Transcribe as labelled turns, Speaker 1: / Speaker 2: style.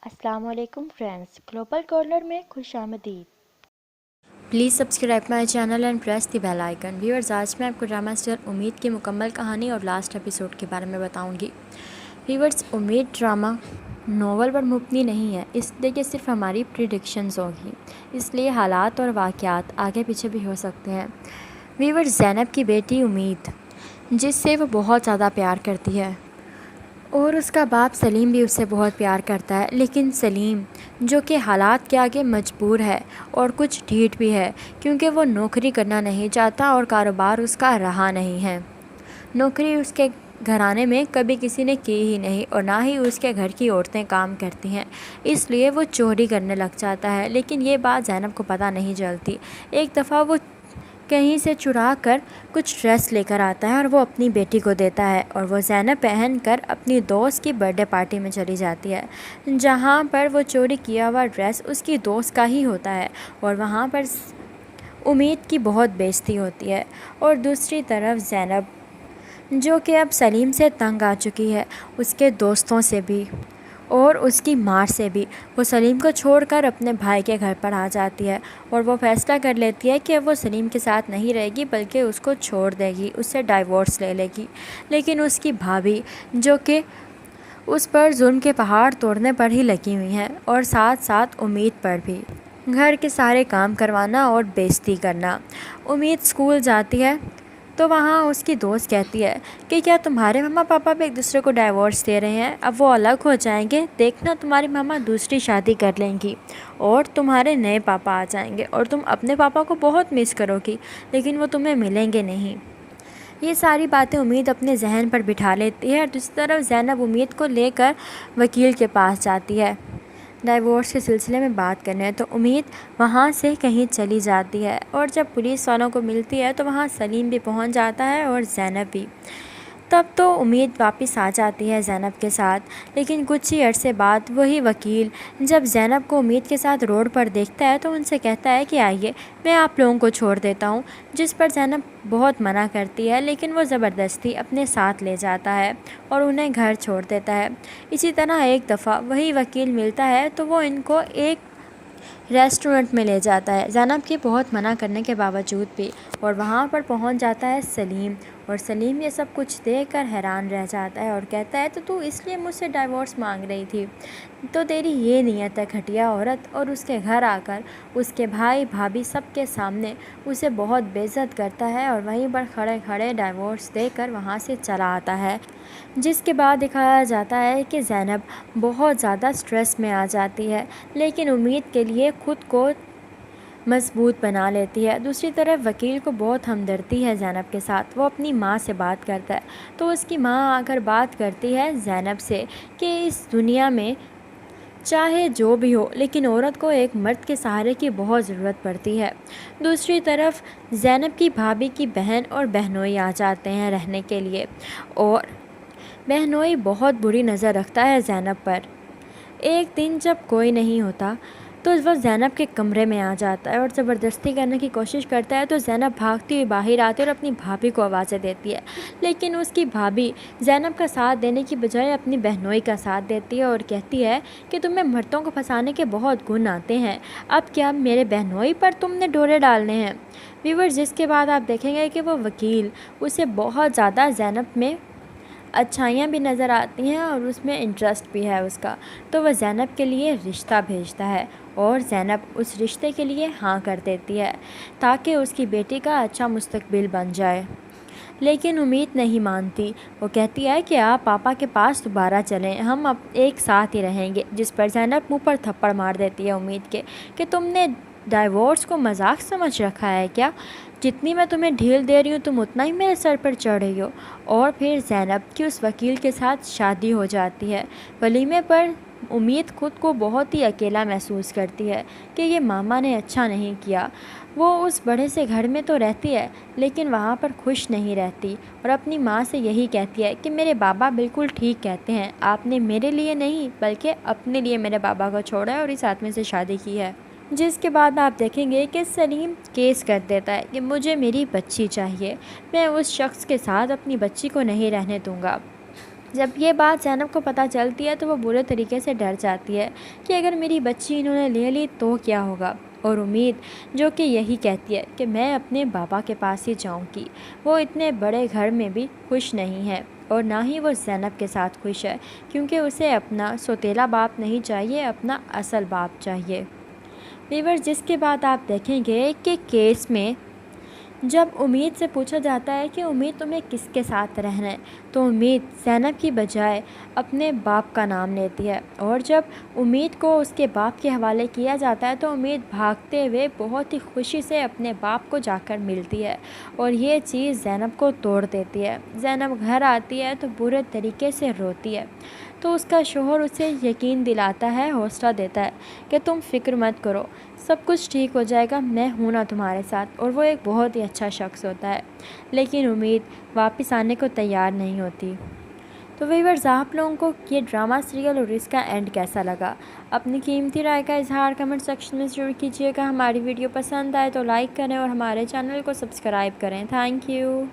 Speaker 1: अस्सलाम वालेकुम friends, global corner में खुशामदीद।
Speaker 2: Please subscribe my channel and press the bell icon. Viewers, आज मैं आपको ड्रामा सीरियल उम्मीद की मुकम्मल कहानी और लास्ट एपिसोड के बारे में बताऊंगी। व्यूअर्स, उम्मीद ड्रामा नोवेल पर मुबनी नहीं है, इसलिए कि सिर्फ हमारी प्रिडिक्शंस होगी, इसलिए हालात और वाक़यात आगे पीछे भी हो सकते हैं। व्यूअर्स, ज़ैनब की बेटी उम्मीद, जिससे वो बहुत ज़्यादा प्यार करती है और उसका बाप सलीम भी उससे बहुत प्यार करता है, लेकिन सलीम जो कि हालात के आगे मजबूर है और कुछ ढीठ भी है, क्योंकि वो नौकरी करना नहीं चाहता और कारोबार उसका रहा नहीं है। नौकरी उसके घराने में कभी किसी ने की ही नहीं और ना ही उसके घर की औरतें काम करती हैं, इसलिए वो चोरी करने लग जाता है। लेकिन ये बात ज़ैनब को पता नहीं चलती। एक दफ़ा वो कहीं से चुरा कर कुछ ड्रेस लेकर आता है और वो अपनी बेटी को देता है और वो ज़ैनब पहन कर अपनी दोस्त की बर्थडे पार्टी में चली जाती है, जहाँ पर वो चोरी किया हुआ ड्रेस उसकी दोस्त का ही होता है और वहाँ पर उम्मीद की बहुत बेइज्जती होती है। और दूसरी तरफ ज़ैनब, जो कि अब सलीम से तंग आ चुकी है, उसके दोस्तों से भी और उसकी माँ से भी, वो सलीम को छोड़कर अपने भाई के घर पर आ जाती है और वो फ़ैसला कर लेती है कि अब वो सलीम के साथ नहीं रहेगी बल्कि उसको छोड़ देगी, उससे डाइवोर्स ले लेगी। लेकिन उसकी भाभी, जो कि उस पर जुल्म के पहाड़ तोड़ने पर ही लगी हुई हैं और साथ साथ उम्मीद पर भी घर के सारे काम करवाना और बेइज्जती करना। उम्मीद स्कूल जाती है तो वहाँ उसकी दोस्त कहती है कि क्या तुम्हारे मम्मा पापा भी एक दूसरे को डाइवोर्स दे रहे हैं, अब वो अलग हो जाएंगे, देखना तुम्हारी मम्मा दूसरी शादी कर लेंगी और तुम्हारे नए पापा आ जाएंगे और तुम अपने पापा को बहुत मिस करोगी, लेकिन वो तुम्हें मिलेंगे नहीं। ये सारी बातें उम्मीद अपने जहन पर बिठा लेती है। दूसरी तरफ ज़ैनब उम्मीद को लेकर वकील के पास जाती है डाइवोर्स के सिलसिले में बात करने, तो उम्मीद वहाँ से कहीं चली जाती है और जब पुलिस वालों को मिलती है तो वहाँ सलीम भी पहुँच जाता है और ज़ैनब भी। तब तो उम्मीद वापस आ जाती है ज़ैनब के साथ, लेकिन कुछ ही अरसे बाद वही वकील जब ज़ैनब को उम्मीद के साथ रोड पर देखता है तो उनसे कहता है कि आइए मैं आप लोगों को छोड़ देता हूँ, जिस पर ज़ैनब बहुत मना करती है, लेकिन वो ज़बरदस्ती अपने साथ ले जाता है और उन्हें घर छोड़ देता है। इसी तरह एक दफ़ा वही वकील मिलता है तो वो इनको एक रेस्टोरेंट में ले जाता है, ज़ैनब के बहुत मना करने के बावजूद भी, और वहाँ पर पहुँच जाता है सलीम और सलीम ये सब कुछ देखकर हैरान रह जाता है और कहता है तो तू इसलिए मुझसे डाइवोर्स मांग रही थी, तो तेरी ये नीयत है घटिया औरत। और उसके घर आकर उसके भाई भाभी सबके सामने उसे बहुत बेइज्जत करता है और वहीं पर खड़े खड़े डाइवोर्स देकर वहाँ से चला आता है। जिसके बाद दिखाया जाता है कि ज़ैनब बहुत ज़्यादा स्ट्रेस में आ जाती है, लेकिन उम्मीद के लिए ख़ुद को मजबूत बना लेती है। दूसरी तरफ वकील को बहुत हमदर्दी है ज़ैनब के साथ, वो अपनी माँ से बात करता है तो उसकी माँ आकर बात करती है ज़ैनब से कि इस दुनिया में चाहे जो भी हो, लेकिन औरत को एक मर्द के सहारे की बहुत ज़रूरत पड़ती है। दूसरी तरफ ज़ैनब की भाभी की बहन और बहनोई आ जाते हैं रहने के लिए और बहनोई बहुत बुरी नज़र रखता है ज़ैनब पर। एक दिन जब कोई नहीं होता तो वह ज़ैनब के कमरे में आ जाता है और ज़बरदस्ती करने की कोशिश करता है, तो ज़ैनब भागती हुई बाहर आती है और अपनी भाभी को आवाज़ें देती है, लेकिन उसकी भाभी ज़ैनब का साथ देने की बजाय अपनी बहनोई का साथ देती है और कहती है कि तुम्हें मर्दों को फंसाने के बहुत गुण आते हैं, अब क्या मेरे बहनोई पर तुमने डोरे डालने हैं। व्यूअर्स, जिसके बाद आप देखेंगे कि वो वकील उसे बहुत ज़्यादा ज़ैनब में अच्छाइयाँ भी नज़र आती हैं और उसमें इंटरेस्ट भी है उसका, तो वह ज़ैनब के लिए रिश्ता भेजता है और ज़ैनब उस रिश्ते के लिए हाँ कर देती है ताकि उसकी बेटी का अच्छा मुस्तकबिल बन जाए। लेकिन उम्मीद नहीं मानती, वो कहती है कि आप पापा के पास दोबारा चलें, हम अब एक साथ ही रहेंगे, जिस पर ज़ैनब मुँह पर थप्पड़ मार देती है उम्मीद के कि तुमने डाइवोर्स को मजाक समझ रखा है क्या, जितनी मैं तुम्हें ढील दे रही हूँ तुम उतना ही मेरे सर पर चढ़ रही हो। और फिर ज़ैनब की उस वकील के साथ शादी हो जाती है। वलीमे पर उम्मीद खुद को बहुत ही अकेला महसूस करती है कि ये मामा ने अच्छा नहीं किया। वो उस बड़े से घर में तो रहती है लेकिन वहाँ पर खुश नहीं रहती और अपनी माँ से यही कहती है कि मेरे बाबा बिल्कुल ठीक कहते हैं, आपने मेरे लिए नहीं बल्कि अपने लिए मेरे बाबा को छोड़ा है और इस आदमी से शादी की है। जिसके बाद आप देखेंगे कि सलीम केस कर देता है कि मुझे मेरी बच्ची चाहिए, मैं उस शख्स के साथ अपनी बच्ची को नहीं रहने दूंगा। जब ये बात ज़ैनब को पता चलती है तो वो बुरे तरीके से डर जाती है कि अगर मेरी बच्ची इन्होंने ले ली तो क्या होगा। और उम्मीद जो कि यही कहती है कि मैं अपने बाबा के पास ही जाऊंगी। वो इतने बड़े घर में भी खुश नहीं है और ना ही वो ज़ैनब के साथ खुश है, क्योंकि उसे अपना सौतेला बाप नहीं चाहिए, अपना असल बाप चाहिए। व्यूअर्स, जिसके बाद आप देखेंगे कि केस में जब उम्मीद से पूछा जाता है कि उम्मीद तुम्हें किसके साथ रहना है, तो उम्मीद ज़ैनब की बजाय अपने बाप का नाम लेती है। और जब उम्मीद को उसके बाप के हवाले किया जाता है तो उम्मीद भागते हुए बहुत ही खुशी से अपने बाप को जाकर मिलती है और ये चीज़ ज़ैनब को तोड़ देती है। ज़ैनब घर आती है तो बुरे तरीके से रोती है, तो उसका शोहर उसे यकीन दिलाता है, हौसला देता है कि तुम फिक्र मत करो, सब कुछ ठीक हो जाएगा, मैं हूँ ना तुम्हारे साथ। और वो एक बहुत ही अच्छा शख्स होता है, लेकिन उम्मीद वापस आने को तैयार नहीं होती। तो व्यूअर्स, आप लोगों को ये ड्रामा सीरियल और इसका एंड कैसा लगा? अपनी कीमती राय का इजहार कमेंट सेक्शन में ज़रूर कीजिएगा। हमारी वीडियो पसंद आए तो लाइक करें और हमारे चैनल को सब्सक्राइब करें। Thank you.